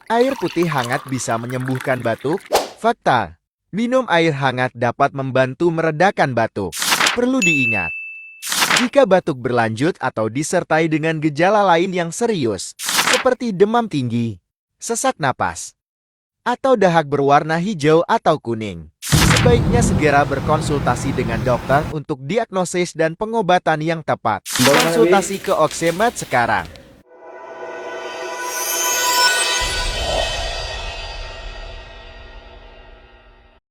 Air putih hangat bisa menyembuhkan batuk? Fakta: minum air hangat dapat membantu meredakan batuk. Perlu diingat, jika batuk berlanjut atau disertai dengan gejala lain yang serius, seperti demam tinggi, sesak napas, atau dahak berwarna hijau atau kuning, sebaiknya segera berkonsultasi dengan dokter untuk diagnosis dan pengobatan yang tepat. Konsultasi ke Oxemed sekarang.